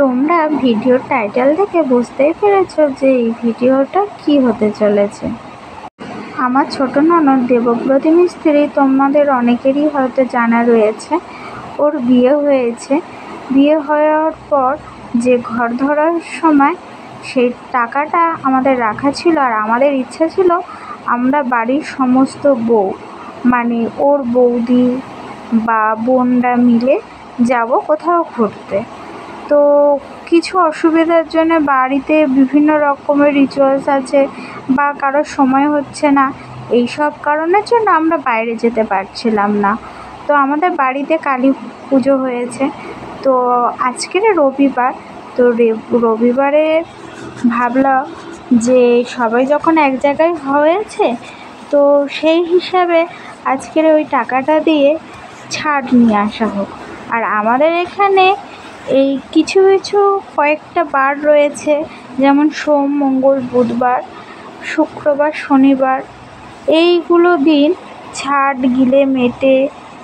তোমরা ভিডিওর টাইটেল দেখে বুঝতেই পেরেছো যে এই ভিডিওটা কি হতে চলেছে। আমার ছোট ননদ দেবব্রতী মিস্ত্রি তোমাদের অনেকেরই হয়তো জানা রয়েছে। ওর বিয়ে হয়েছে। বিয়ে হওয়ার পর যে ঘর ধরার সময় সেই টাকাটা আমাদের রাখা ছিল, আর আমাদের ইচ্ছা ছিল আমরা বাড়ির সমস্ত বউ মানে ওর বৌদি বা বোনরা মিলে যাব কোথাও ঘুরতে। তো কিছু অসুবিধার জন্য বাড়িতে বিভিন্ন রকমের রিচুয়ালস আছে বা কারোর সময় হচ্ছে না, এই সব কারণের জন্য আমরা বাইরে যেতে পারছিলাম না। তো আমাদের বাড়িতে কালী পুজো হয়েছে। তো আজকের রবিবার, তো রবিবারে ভাবলাম যে সবাই যখন এক জায়গায় হয়েছে তো সেই হিসাবে আজকের ওই টাকাটা দিয়ে ছাড় নিয়ে আসা হোক। আর আমাদের এখানে এই কিছু কিছু কয়েকটা বার রয়েছে, যেমন সোম, মঙ্গল, বুধবার, শুক্রবার, শনিবার, এইগুলো দিন ছাট, গিলে, মেটে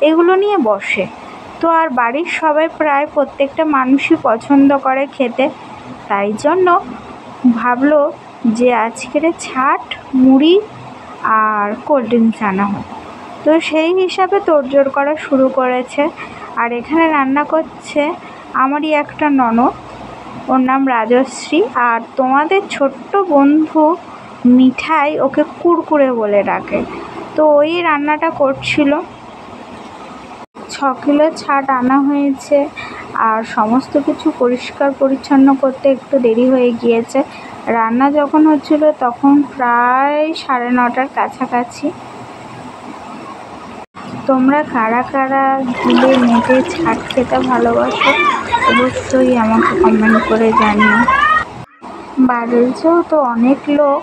এগুলো নিয়ে বসে। তো আর বাড়ির সবাই প্রায় প্রত্যেকটা মানুষই পছন্দ করে খেতে, তাই জন্য ভাবলো যে আজকের ছাট, মুড়ি আর কোল্ড ড্রিঙ্কস আনা হোক। তো সেই হিসাবে তোড়জোড় করা শুরু করেছে। আর এখানে রান্না করছে আমারই একটা ননদ, ওর নাম রাজশ্রী, আর তোমাদের ছোট্ট বন্ধু মিঠাই, ওকে কুরকুরে বলে ডাকে। তো ওই রান্নাটা করছিল। 6 কিলো ছাট আনা হয়েছে, আর সমস্ত কিছু পরিষ্কার পরিচ্ছন্ন করতে একটু দেরি হয়ে গিয়েছে। রান্না যখন হচ্ছিল তখন প্রায় 9:30টার কাছাকাছি। তোমরা কারা কারা গিলে মেটে ছাট খেতে ভালোবাসো অবশ্যই আমাকে কমেন্ট করে জানিও। বাড়ির যেহেতু অনেক লোক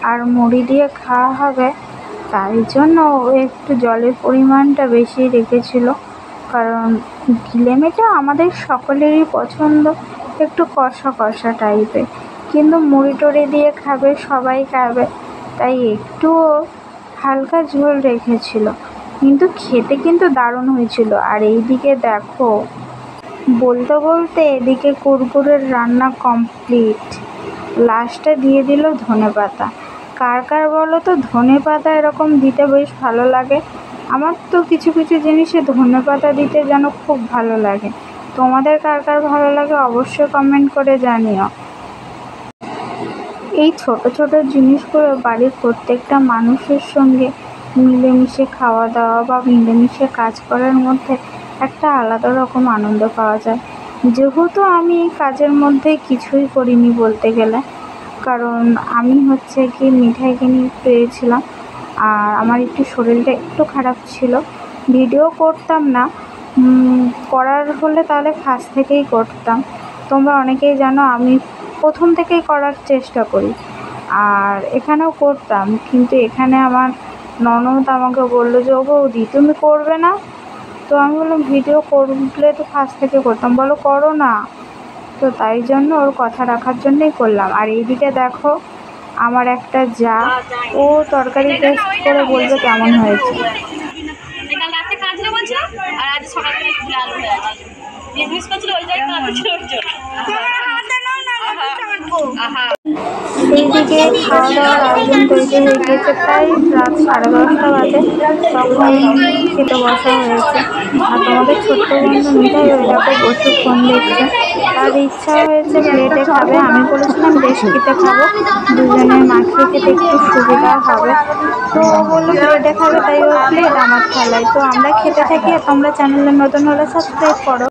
আর মুড়ি দিয়ে খাওয়া হবে, তাই জন্য ও একটু জলের পরিমাণটা বেশি রেখেছিল, কারণ গিলে মেটে আমাদের সকলেরই পছন্দ, একটু কষা কষা টাইপের, কিন্তু মুড়ি টড়ি দিয়ে খাবে, সবাই খাবে, তাই একটু হালকা ঝোল রেখেছিল। কিন্তু খেতে কিন্তু দারুণ হয়েছিল। আর এইদিকে দেখো, বলতে বলতে এদিকে কুরকুরের রান্না কমপ্লিট। লাস্টে দিয়ে দিল ধনেপাতা। কার কার বলো তো ধনেপাতা এরকম দিতে বেশ ভালো লাগে? আমার তো কিছু কিছু জিনিসে ধনেপাতা দিতে যেন খুব ভালো লাগে। তোমাদের কার কার ভালো লাগে অবশ্যই কমেন্ট করে জানিও। এই ছোট ছোট জিনিসগুলো বাড়ির প্রত্যেকটা মানুষের সঙ্গে মিলেমিশে খাওয়া দাওয়া বা মিলেমিশে কাজ করার মধ্যে একটা আলাদা রকম আনন্দ পাওয়া যায়। যেহেতু আমি এই কাজের মধ্যে কিছুই করিনি বলতে গেলে, কারণ আমি হচ্ছে কি মিঠাই কিনে পেয়েছিলাম, আর আমার একটু শরীরটা একটু খারাপ ছিল, ভিডিও করতাম না, করার হলে তাহলে ফার্স্ট থেকেই করতাম। তোমরা অনেকেই জানো আমি প্রথম থেকেই করার চেষ্টা করি, আর এখানেও করতাম, কিন্তু এখানে আমার ননদ আমাকে বললো যে ও বৌদি তুমি করবে না? তো আমি বললাম ভিডিও করলে তো ফার্স্ট থেকে করতাম, বলো করো না। তো তাই জন্য ওর কথা রাখার জন্যই করলাম। আর এইদিকে দেখো আমার একটা যা, ও তরকারি টেস্ট করে বলবে কেমন হয়েছে। এইদিকে খাওয়া দাওয়ার আয়োজন তৈরি হয়ে গিয়েছে, প্রায় রাত 10:30 বাজে, তখন খেতে বসা হয়েছে। আর তোমাদের ছোট্ট বন্ধু মিঠাই ওই দেখো বসে ফোন দেখছে, তার ইচ্ছা হয়েছে প্লেটে খাবে। আমি বলেছিলাম দেশকিতে খাবো, দুজনের মাখিয়ে খেতে একটু সুবিধা হবে। তো ও বললো প্লেটে খাবে, তাই ও প্লেট আমার থালায়। তো আমরা খেতে থাকি, আর তোমরা চ্যানেলে নতুন হলে সাবস্ক্রাইব করো।